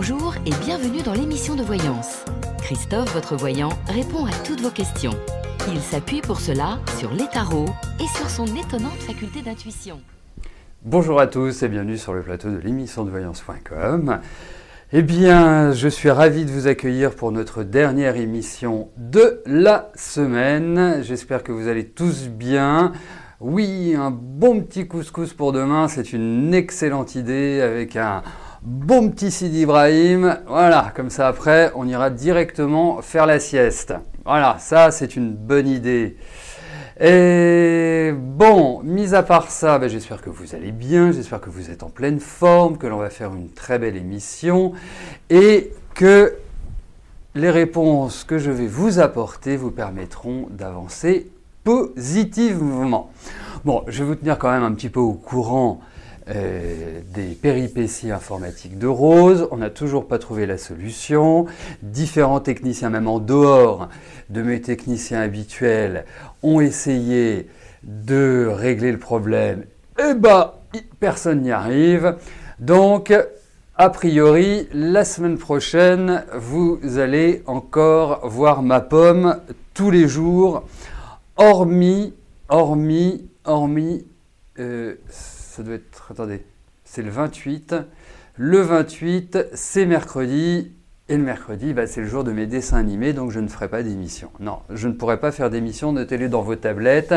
Bonjour et bienvenue dans l'émission de voyance. Christophe, votre voyant, répond à toutes vos questions. Il s'appuie pour cela sur les tarots et sur son étonnante faculté d'intuition. Bonjour à tous et bienvenue sur le plateau de l'émission de voyance.com. Eh bien, je suis ravi de vous accueillir pour notre dernière émission de la semaine. J'espère que vous allez tous bien. Oui, un bon petit couscous pour demain, c'est une excellente idée avec un bon petit Sidi Ibrahim. Voilà, comme ça après, on ira directement faire la sieste. Voilà, ça c'est une bonne idée. Et bon, mis à part ça, j'espère que vous allez bien, j'espère que vous êtes en pleine forme, que l'on va faire une très belle émission et que les réponses que je vais vous apporter vous permettront d'avancer positivement. Bon, je vais vous tenir quand même un petit peu au courant des péripéties informatiques de Rose. On n'a toujours pas trouvé la solution. Différents techniciens, même en dehors de mes techniciens habituels, ont essayé de régler le problème. Eh ben, personne n'y arrive. Donc, a priori, la semaine prochaine, vous allez encore voir ma pomme tous les jours, hormis, ça doit être, attendez, c'est le 28. Le 28, c'est mercredi. Et le mercredi, c'est le jour de mes dessins animés, donc je ne ferai pas d'émission. Non, je ne pourrai pas faire d'émission, notez-le dans vos tablettes.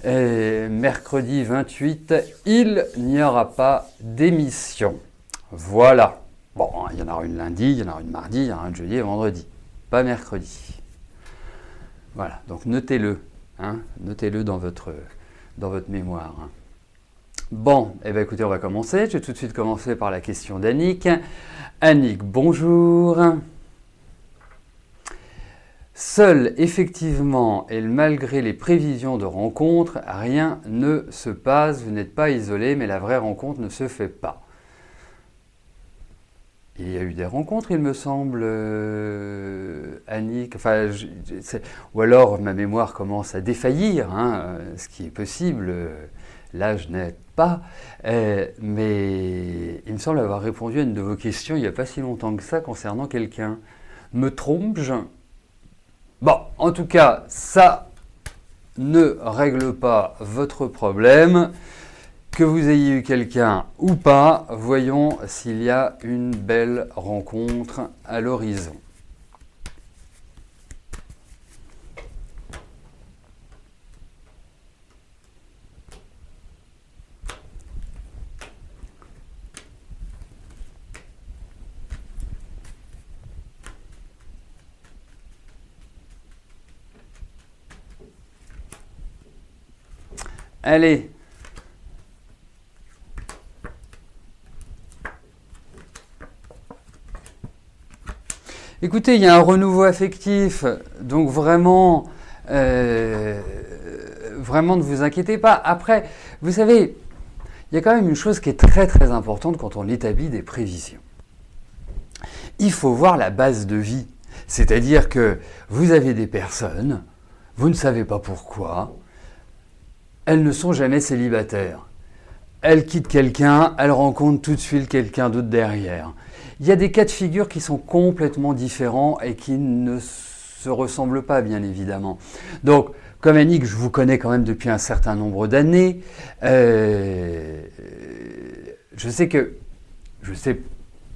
Mercredi 28, il n'y aura pas d'émission. Voilà. Bon, il y en aura une lundi, il y en aura une mardi, il y en aura une jeudi et vendredi. Pas mercredi. Voilà, donc notez-le. Notez-le dans votre mémoire. Bon, écoutez, on va commencer. Je vais tout de suite commencer par la question d'Annick. Annick, bonjour. Seul, effectivement, et malgré les prévisions de rencontres, rien ne se passe. Vous n'êtes pas isolé, mais la vraie rencontre ne se fait pas. Il y a eu des rencontres, il me semble, Annick. Enfin, ou alors ma mémoire commence à défaillir, ce qui est possible. Là, je n'ai pas. Mais il me semble avoir répondu à une de vos questions il n'y a pas si longtemps que ça concernant quelqu'un. Me trompe-je? Bon, en tout cas, ça ne règle pas votre problème. Que vous ayez eu quelqu'un ou pas, voyons s'il y a une belle rencontre à l'horizon. Allez. Écoutez, il y a un renouveau affectif, donc vraiment, vraiment ne vous inquiétez pas. Après, vous savez, il y a quand même une chose qui est très très importante quand on établit des prévisions. Il faut voir la base de vie, c'est-à-dire que vous avez des personnes, vous ne savez pas pourquoi, elles ne sont jamais célibataires. Elles quittent quelqu'un, elles rencontrent tout de suite quelqu'un d'autre derrière. Il y a des cas de figure qui sont complètement différents et qui ne se ressemblent pas, bien évidemment. Donc, comme Annick, je vous connais quand même depuis un certain nombre d'années. Je sais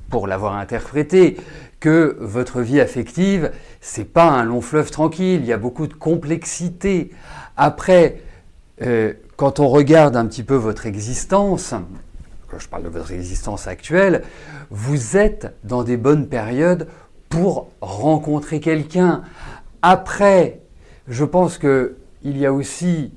pour l'avoir interprété, que votre vie affective, c'est pas un long fleuve tranquille. Il y a beaucoup de complexité. Après, quand on regarde un petit peu votre existence, quand je parle de votre existence actuelle, vous êtes dans des bonnes périodes pour rencontrer quelqu'un. Après, je pense qu'il y a aussi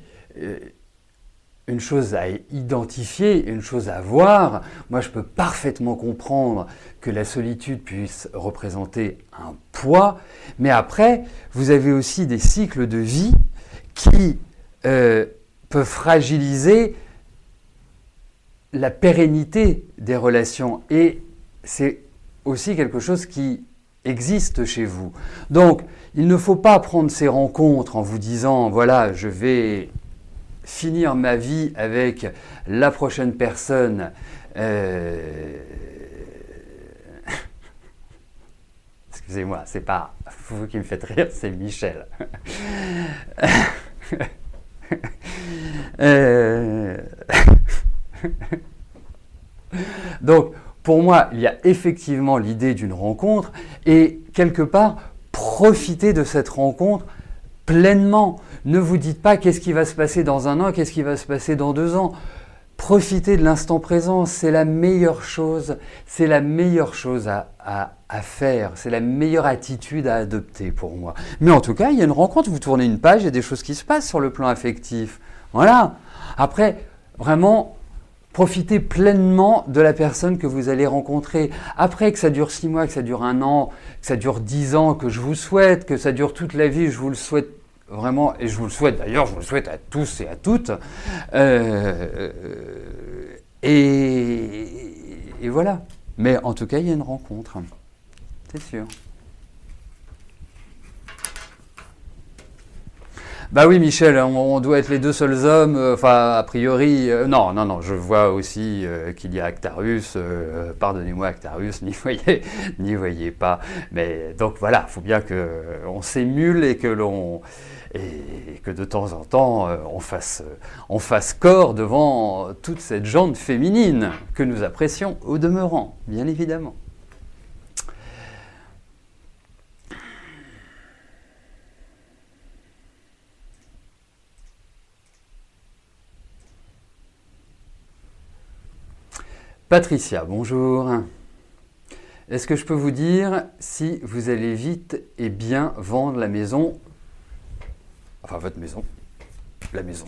une chose à identifier, une chose à voir. Moi, je peux parfaitement comprendre que la solitude puisse représenter un poids, mais après, vous avez aussi des cycles de vie qui peuvent fragiliser la pérennité des relations, et c'est aussi quelque chose qui existe chez vous. Donc, il ne faut pas prendre ces rencontres en vous disant, voilà, je vais finir ma vie avec la prochaine personne excusez-moi, c'est pas vous qui me faites rire, c'est Michel. Donc, pour moi, il y a effectivement l'idée d'une rencontre et quelque part, profitez de cette rencontre pleinement. Ne vous dites pas qu'est-ce qui va se passer dans 1 an, qu'est-ce qui va se passer dans 2 ans. Profitez de l'instant présent, c'est la meilleure chose, à faire, c'est la meilleure attitude à adopter pour moi. Mais en tout cas, il y a une rencontre, vous tournez une page, il y a des choses qui se passent sur le plan affectif. Voilà. Après, vraiment, profitez pleinement de la personne que vous allez rencontrer. Après, que ça dure 6 mois, que ça dure 1 an, que ça dure 10 ans, que je vous souhaite, que ça dure toute la vie, je vous le souhaite vraiment, et je vous le souhaite d'ailleurs, je vous le souhaite à tous et à toutes. Et voilà. Mais en tout cas, il y a une rencontre. C'est sûr. Bah oui, Michel, on doit être les 2 seuls hommes, enfin, a priori, non, je vois aussi qu'il y a Actarus, pardonnez-moi Actarus, n'y voyez pas, mais donc voilà, il faut bien qu'on s'émule et que de temps en temps, on fasse corps devant toute cette gente féminine que nous apprécions au demeurant, bien évidemment. Patricia, bonjour. Est-ce que je peux vous dire si vous allez vite et bien vendre la maison, enfin votre maison, la maison?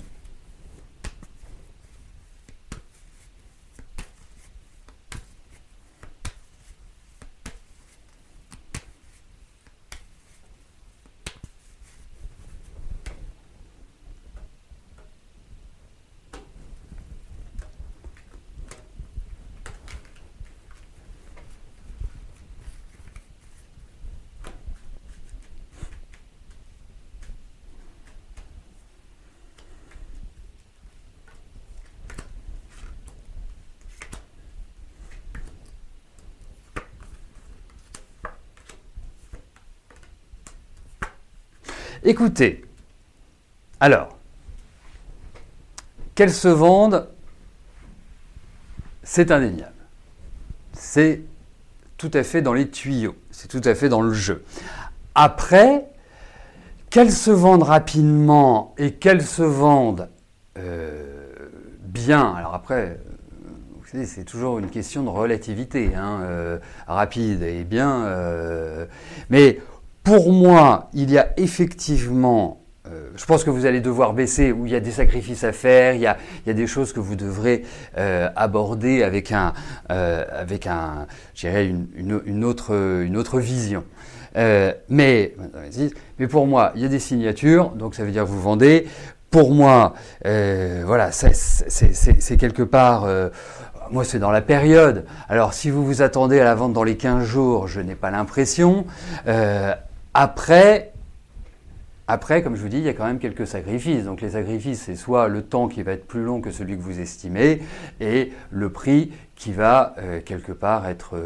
Écoutez, alors, qu'elle se vende, c'est indéniable. C'est tout à fait dans les tuyaux, c'est tout à fait dans le jeu. Après, qu'elle se vende rapidement et qu'elle se vende bien, alors après, vous savez, c'est toujours une question de relativité, hein, rapide et bien, mais pour moi, il y a effectivement, je pense que vous allez devoir baisser, où il y a des sacrifices à faire, il y a des choses que vous devrez aborder avec je dirais une autre vision. Mais pour moi, il y a des signatures, donc ça veut dire que vous vendez. Pour moi, voilà, c'est quelque part. Moi, c'est dans la période. Alors, si vous vous attendez à la vente dans les 15 jours, je n'ai pas l'impression. Après, comme je vous dis, il y a quand même quelques sacrifices. Donc les sacrifices, c'est soit le temps qui va être plus long que celui que vous estimez, et le prix qui va quelque part être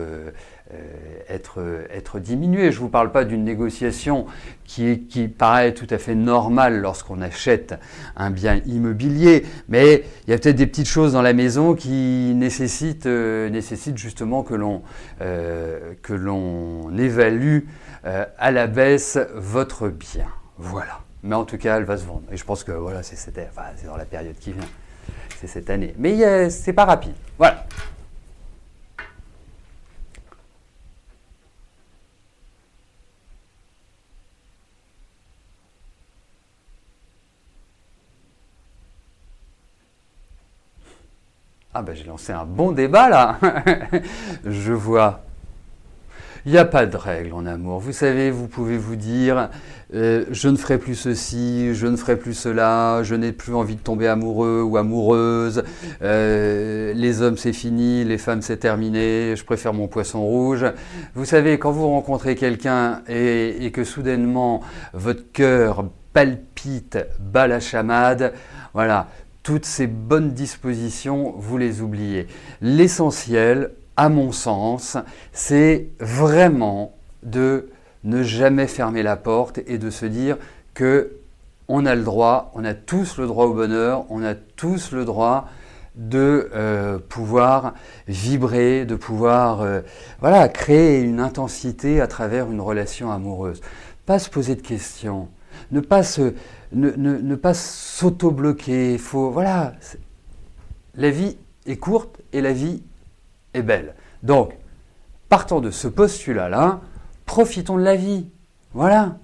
diminué. Je ne vous parle pas d'une négociation qui paraît tout à fait normale lorsqu'on achète un bien immobilier, mais il y a peut-être des petites choses dans la maison qui nécessitent justement que l'on évalue à la baisse votre bien. Voilà. Mais en tout cas, elle va se vendre. Et je pense que voilà, c'est dans la période qui vient. C'est cette année. Mais c'est pas rapide. Voilà. Ah ben j'ai lancé un bon débat là. Je vois. Il n'y a pas de règle en amour. Vous savez, vous pouvez vous dire je ne ferai plus ceci, je ne ferai plus cela, je n'ai plus envie de tomber amoureux ou amoureuse, les hommes c'est fini, les femmes c'est terminé, je préfère mon poisson rouge. Vous savez, quand vous rencontrez quelqu'un et que soudainement votre cœur palpite, bat la chamade, voilà, toutes ces bonnes dispositions, vous les oubliez. L'essentiel, à mon sens, c'est vraiment de ne jamais fermer la porte et de se dire que on a le droit, on a tous le droit au bonheur, on a tous le droit de pouvoir vibrer, de pouvoir voilà, créer une intensité à travers une relation amoureuse. Pas se poser de questions, ne pas s'auto-bloquer. Voilà, la vie est courte et la vie est belle. Donc, partant de ce postulat-là, profitons de la vie. Voilà.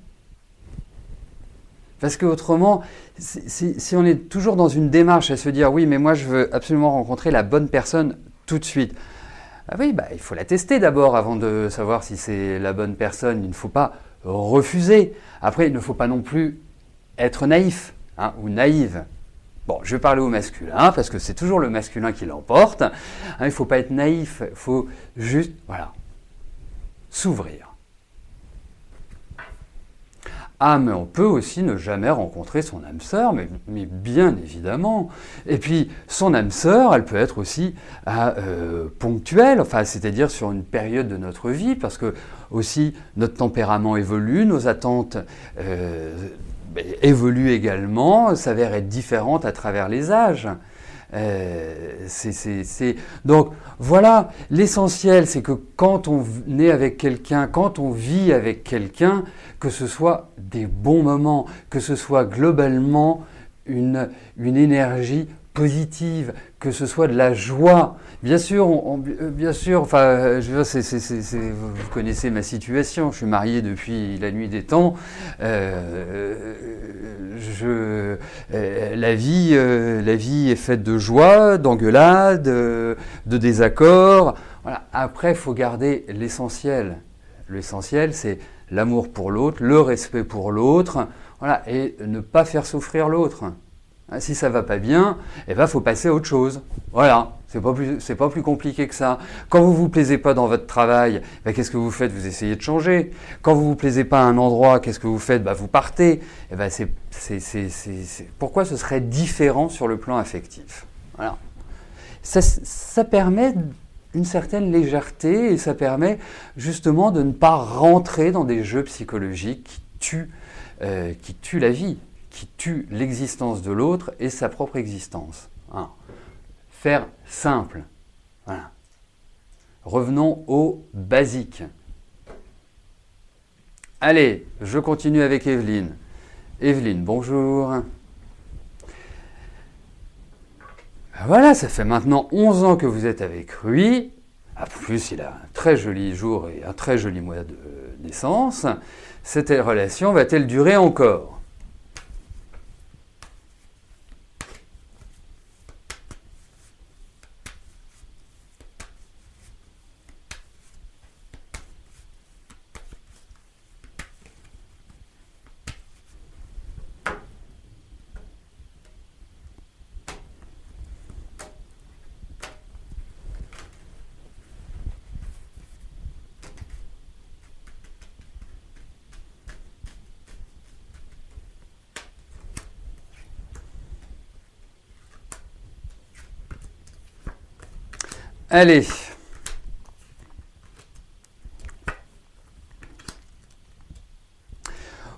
Parce qu'autrement, si on est toujours dans une démarche à se dire « oui, mais moi je veux absolument rencontrer la bonne personne tout de suite », ah oui, il faut la tester d'abord avant de savoir si c'est la bonne personne. Il ne faut pas refuser. Après, il ne faut pas non plus être naïf ou naïve. Bon, je vais parler au masculin parce que c'est toujours le masculin qui l'emporte. Il ne faut pas être naïf, il faut juste, voilà, s'ouvrir. Ah, mais on peut aussi ne jamais rencontrer son âme sœur, mais bien évidemment. Et puis, son âme sœur, elle peut être aussi ponctuelle, enfin, c'est-à-dire sur une période de notre vie, parce que aussi notre tempérament évolue, nos attentes évoluent également, s'avèrent être différentes à travers les âges. Donc voilà, l'essentiel c'est que quand on est avec quelqu'un, quand on vit avec quelqu'un, que ce soit des bons moments, que ce soit globalement une énergie positive, que ce soit de la joie. Bien sûr, enfin, vous connaissez ma situation, je suis marié depuis la nuit des temps. La vie est faite de joie, d'engueulades, de désaccords. Voilà. Après, il faut garder l'essentiel. L'essentiel, c'est l'amour pour l'autre, le respect pour l'autre, voilà, et ne pas faire souffrir l'autre. Si ça va pas bien, faut passer à autre chose. Voilà, c'est pas plus compliqué que ça. Quand vous vous plaisez pas dans votre travail, qu'est-ce que vous faites? Vous essayez de changer. Quand vous vous plaisez pas à un endroit, qu'est-ce que vous faites? Vous partez. Pourquoi ce serait différent sur le plan affectif? Voilà. Ça permet une certaine légèreté et ça permet justement de ne pas rentrer dans des jeux psychologiques qui tuent la vie, qui tue l'existence de l'autre et sa propre existence. Hein. Faire simple. Voilà. Revenons au basique. Allez, je continue avec Evelyne. Evelyne, bonjour. Voilà, ça fait maintenant 11 ans que vous êtes avec lui. En plus, il a un très joli jour et un très joli mois de naissance. Cette relation va-t-elle durer encore ? Allez.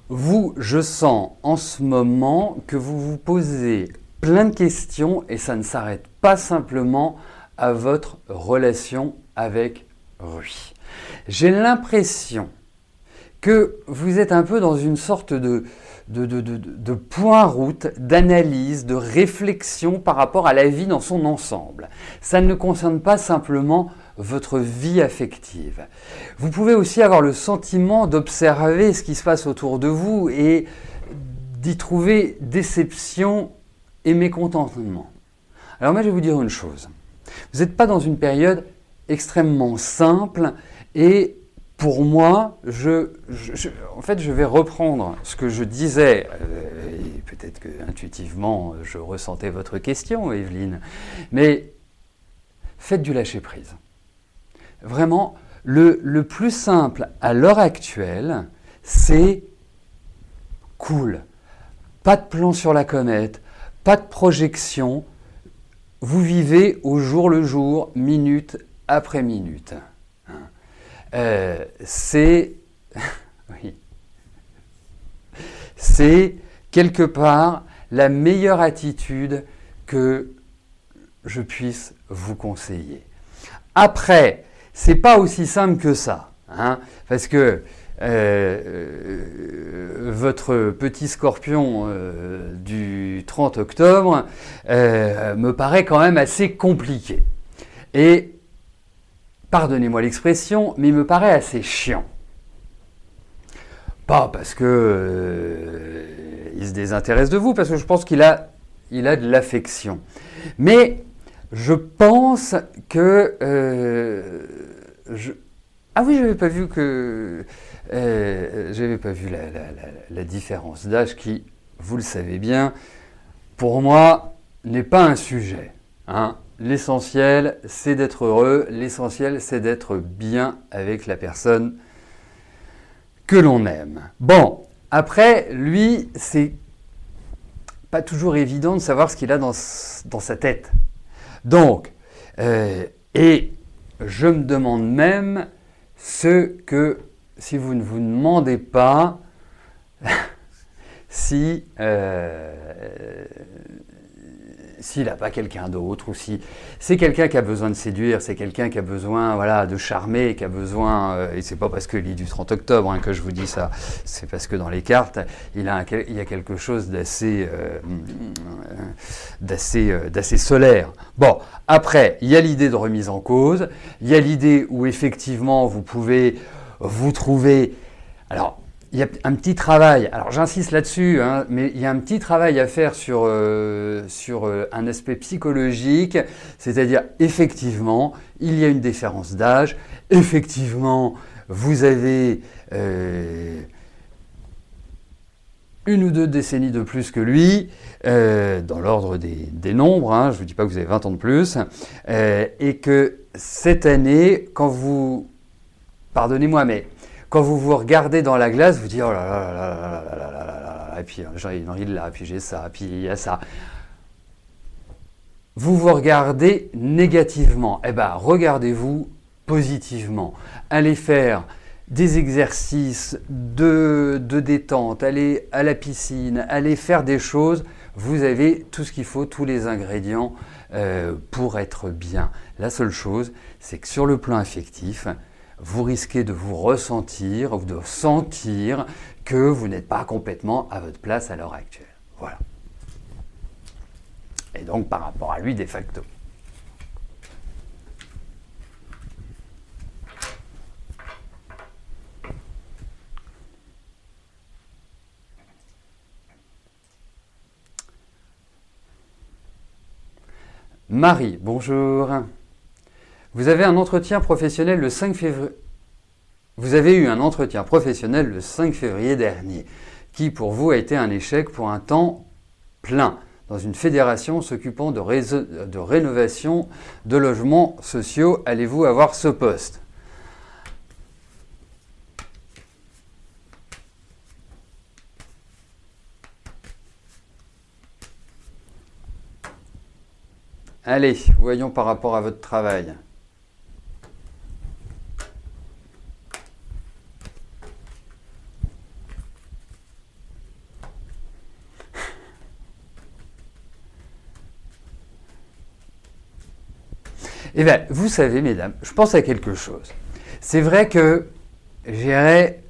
Vous, je sens en ce moment que vous vous posez plein de questions et ça ne s'arrête pas simplement à votre relation avec lui. J'ai l'impression que vous êtes un peu dans une sorte de point-route, d'analyse, de réflexion par rapport à la vie dans son ensemble. Ça ne concerne pas simplement votre vie affective. Vous pouvez aussi avoir le sentiment d'observer ce qui se passe autour de vous et d'y trouver déception et mécontentement. Alors moi, je vais vous dire une chose. Vous n'êtes pas dans une période extrêmement simple et pour moi, en fait, je vais reprendre ce que je disais, et peut-être que intuitivement, je ressentais votre question, Evelyne, mais faites du lâcher-prise. Vraiment, le plus simple à l'heure actuelle, c'est cool. Pas de plan sur la comète, pas de projection. Vous vivez au jour le jour, minute après minute. C'est Oui. C'est quelque part la meilleure attitude que je puisse vous conseiller. Après, c'est pas aussi simple que ça, hein, parce que votre petit scorpion du 30 octobre me paraît quand même assez compliqué. Et, pardonnez-moi l'expression, mais il me paraît assez chiant. Pas parce que il se désintéresse de vous, parce que je pense qu'il a de l'affection. Mais je pense que ah oui, j'avais pas vu la différence d'âge qui, vous le savez bien, pour moi n'est pas un sujet. Hein. L'essentiel, c'est d'être heureux. L'essentiel, c'est d'être bien avec la personne que l'on aime. Bon, après, lui, c'est pas toujours évident de savoir ce qu'il a dans sa tête. Donc, et je me demande même ce que, si vous ne vous demandez pas, si s'il n'a pas quelqu'un d'autre, ou si c'est quelqu'un qui a besoin de séduire, c'est quelqu'un qui a besoin de charmer, qui a besoin, et c'est pas parce que lit du 30 octobre hein, que je vous dis ça, c'est parce que dans les cartes, il y a quelque chose d'assez solaire. Bon, après, il y a l'idée de remise en cause, il y a l'idée où effectivement vous pouvez vous trouver... Alors, il y a un petit travail, alors j'insiste là-dessus, hein, mais il y a un petit travail à faire sur un aspect psychologique, c'est-à-dire effectivement, il y a une différence d'âge, effectivement, vous avez une ou deux décennies de plus que lui, dans l'ordre des nombres, hein, je ne vous dis pas que vous avez 20 ans de plus, et que cette année, quand vous... Pardonnez-moi, mais... Quand vous vous regardez dans la glace, vous dites oh là là là là là là là là là là, et puis j'ai une ride là, puis j'ai ça, puis il y a ça. Vous vous regardez négativement. Eh bien, regardez-vous positivement. Allez faire des exercices de détente, allez à la piscine, allez faire des choses. Vous avez tout ce qu'il faut, tous les ingrédients pour être bien. La seule chose, c'est que sur le plan affectif, vous risquez de vous ressentir ou de sentir que vous n'êtes pas complètement à votre place à l'heure actuelle. Voilà. Et donc par rapport à lui de facto. Marie, bonjour. Vous avez un entretien professionnel le 5 février. Vous avez eu un entretien professionnel le 5 février dernier, qui pour vous a été un échec pour un temps plein, dans une fédération s'occupant de rénovation de logements sociaux. Allez-vous avoir ce poste ? Allez, voyons par rapport à votre travail. Eh bien, vous savez, mesdames, je pense à quelque chose. C'est vrai que, je dirais,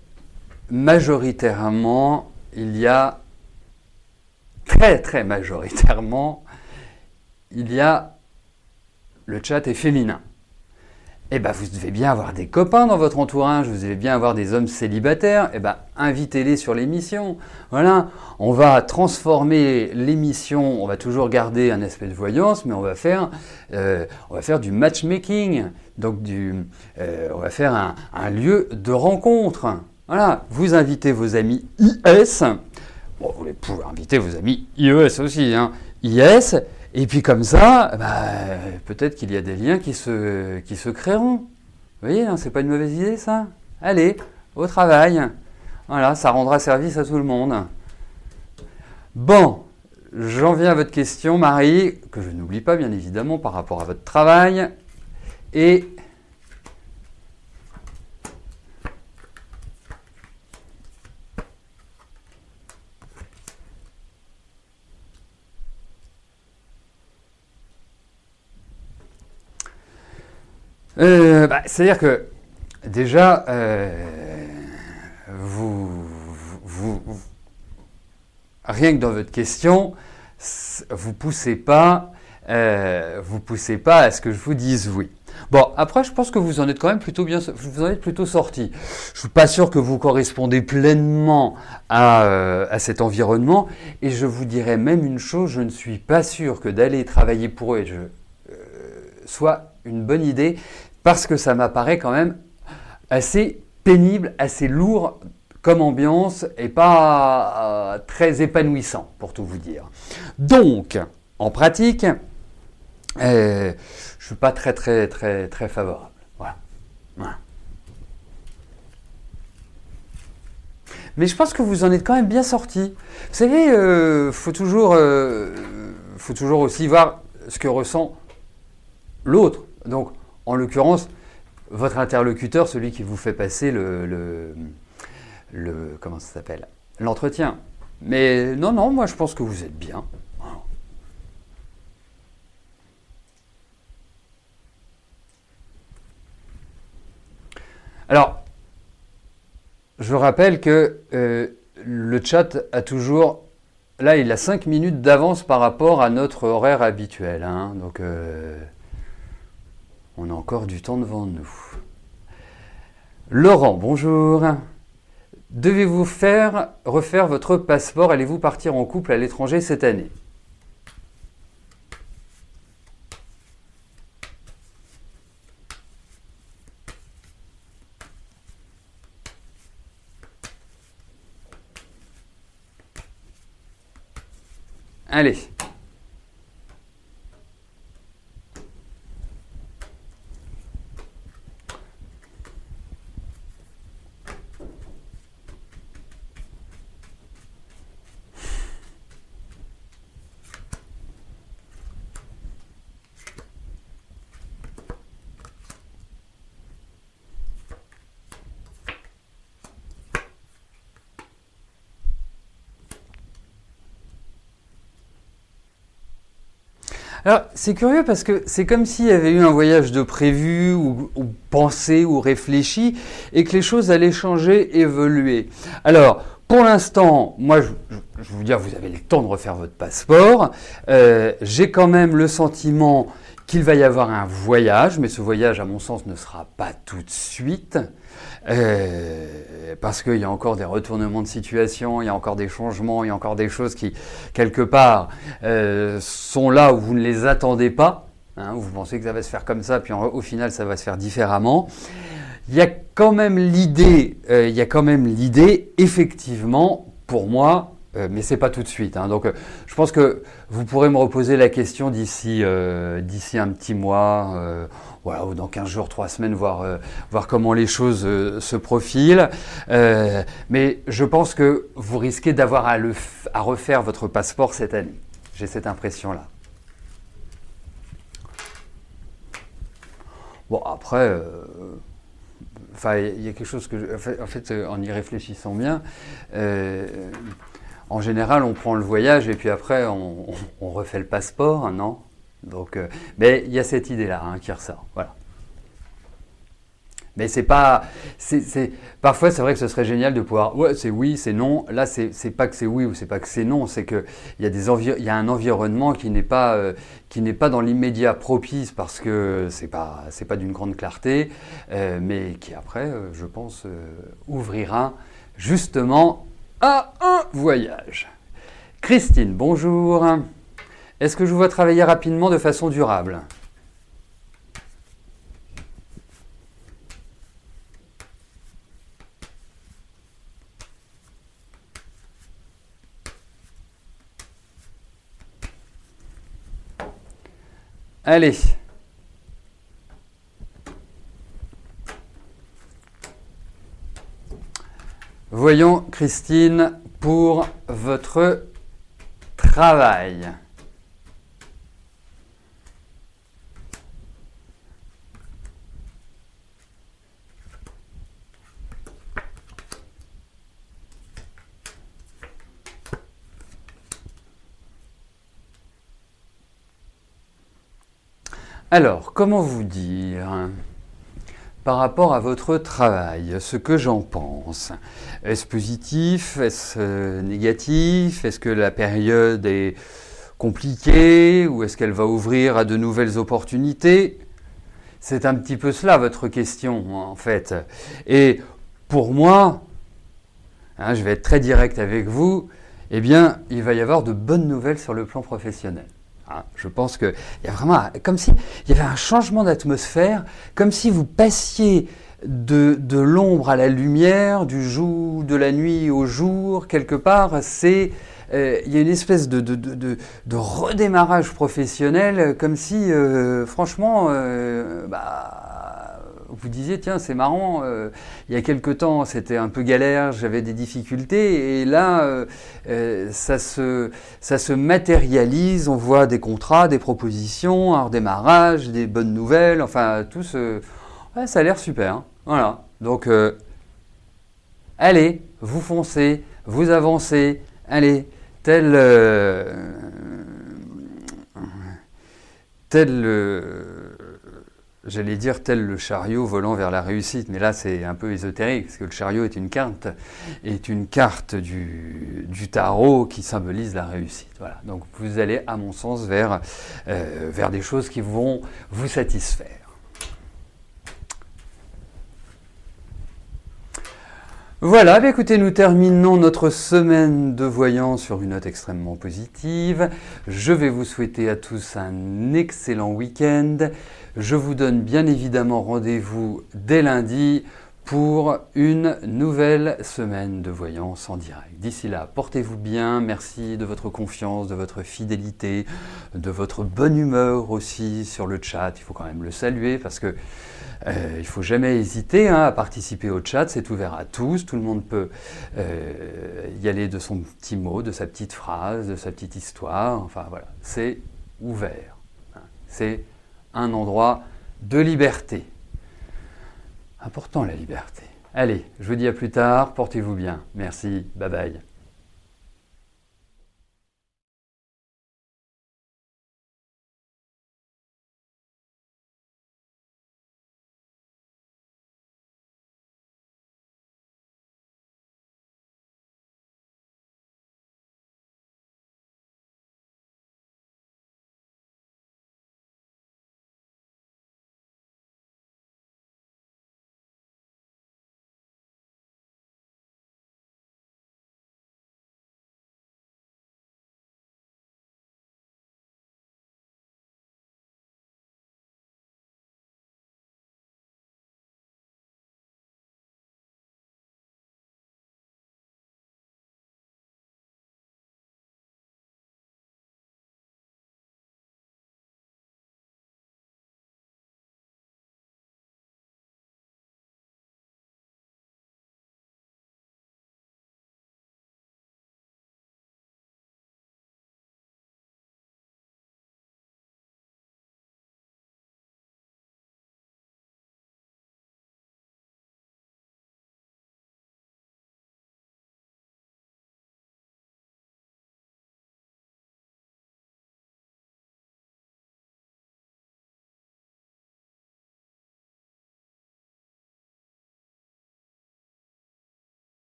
majoritairement, il y a, très majoritairement, il y a le chat est féminin. Eh bien, vous devez bien avoir des copains dans votre entourage, vous devez bien avoir des hommes célibataires, eh bien, invitez-les sur l'émission. Voilà, on va transformer l'émission, on va toujours garder un aspect de voyance, mais on va faire du matchmaking, donc on va faire un lieu de rencontre. Voilà, vous invitez vos amis IS, bon, vous pouvez inviter vos amis IES aussi, hein, IS, et puis comme ça, peut-être qu'il y a des liens qui se créeront. Vous voyez, hein, c'est pas une mauvaise idée ça ? Allez, au travail. Voilà, ça rendra service à tout le monde. Bon, j'en viens à votre question, Marie, que je n'oublie pas bien évidemment par rapport à votre travail. Et C'est-à-dire que déjà, rien que dans votre question, vous poussez pas à ce que je vous dise oui. Bon, après, je pense que vous en êtes quand même plutôt bien, vous en êtes plutôt sorti. Je suis pas sûr que vous correspondez pleinement à cet environnement, et je vous dirais même une chose, je ne suis pas sûr que d'aller travailler pour eux soit une bonne idée, parce que ça m'apparaît quand même assez pénible, assez lourd comme ambiance, et pas très épanouissant, pour tout vous dire. Donc, en pratique, je suis pas très favorable. Voilà. Mais je pense que vous en êtes quand même bien sorti. Vous savez, faut toujours aussi voir ce que ressent l'autre. Donc, en l'occurrence, votre interlocuteur, celui qui vous fait passer comment ça s'appelle, l'entretien. Mais non, moi je pense que vous êtes bien. Alors, je rappelle que le chat a toujours... Là, il a 5 minutes d'avance par rapport à notre horaire habituel. Hein, donc, on a encore du temps devant nous. Laurent, bonjour. Devez-vous refaire votre passeport? Allez-vous partir en couple à l'étranger cette année? Allez. Alors, c'est curieux parce que c'est comme s'il y avait eu un voyage de prévu ou pensé ou réfléchi et que les choses allaient changer, évoluer. Alors, pour l'instant, moi, je vais vous dire, vous avez le temps de refaire votre passeport. J'ai quand même le sentiment qu'il va y avoir un voyage, mais ce voyage, à mon sens, ne sera pas tout de suite. Parce qu'il y a encore des retournements de situation, il y a encore des changements, il y a encore des choses qui, quelque part, sont là où vous ne les attendez pas. Hein, vous pensez que ça va se faire comme ça, puis au final, ça va se faire différemment. Il y a quand même l'idée, effectivement, pour moi, mais c'est pas tout de suite. Hein, donc, je pense que vous pourrez me reposer la question d'ici un petit mois. Voilà, ou dans 15 jours, 3 semaines, voir comment les choses se profilent. Mais je pense que vous risquez d'avoir à refaire votre passeport cette année. J'ai cette impression-là. Bon, après, il y a quelque chose que... En fait, en y réfléchissant bien, en général, on prend le voyage et puis après, on refait le passeport, non? Donc, mais il y a cette idée-là qui ressort. Voilà. Mais c'est pas, parfois c'est vrai que ce serait génial de pouvoir, ouais, c'est oui, c'est non. Là, c'est pas que c'est oui ou c'est pas que c'est non, c'est que il y a un environnement qui n'est pas dans l'immédiat propice parce que c'est pas d'une grande clarté, mais qui après, je pense, ouvrira justement à un voyage. Christine, bonjour. Est-ce que je vous vois travailler rapidement de façon durable? Allez. Voyons, Christine, pour votre travail. Alors, comment vous dire? par rapport à votre travail, ce que j'en pense. Est-ce positif? Est-ce négatif? Est-ce que la période est compliquée? Ou est-ce qu'elle va ouvrir à de nouvelles opportunités? C'est un petit peu cela votre question, en fait. Et pour moi, je vais être très direct avec vous, eh bien, il va y avoir de bonnes nouvelles sur le plan professionnel. Je pense qu'il y a vraiment, comme s'il y avait un changement d'atmosphère, comme si vous passiez de l'ombre à la lumière, de la nuit au jour, quelque part. Il y a une espèce de redémarrage professionnel, comme si, franchement, vous disiez, tiens, c'est marrant, il y a quelque temps, c'était un peu galère, j'avais des difficultés, et là, ça se matérialise, on voit des contrats, des propositions, un redémarrage, des bonnes nouvelles, enfin, tout ça a l'air super. Voilà, donc, allez, vous foncez, vous avancez, allez, tel le chariot volant vers la réussite, mais là c'est un peu ésotérique, parce que le chariot est une carte du tarot qui symbolise la réussite. Voilà. Donc vous allez, à mon sens, vers des choses qui vont vous satisfaire. Voilà, écoutez, nous terminons notre semaine de voyance sur une note extrêmement positive. Je vais vous souhaiter à tous un excellent week-end. Je vous donne bien évidemment rendez-vous dès lundi pour une nouvelle semaine de voyance en direct. D'ici là, portez-vous bien, merci de votre confiance, de votre fidélité, de votre bonne humeur aussi sur le chat. Il faut quand même le saluer parce que il ne faut jamais hésiter à participer au chat, c'est ouvert à tous, tout le monde peut y aller de son petit mot, de sa petite phrase, de sa petite histoire, enfin voilà, c'est ouvert. C'est un endroit de liberté. Important la liberté. Allez, je vous dis à plus tard, portez-vous bien. Merci, bye bye.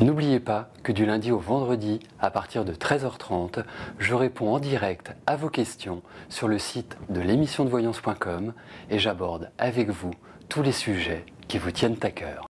N'oubliez pas que du lundi au vendredi, à partir de 13h30, je réponds en direct à vos questions sur le site de l'émissiondevoyance.com et j'aborde avec vous tous les sujets qui vous tiennent à cœur.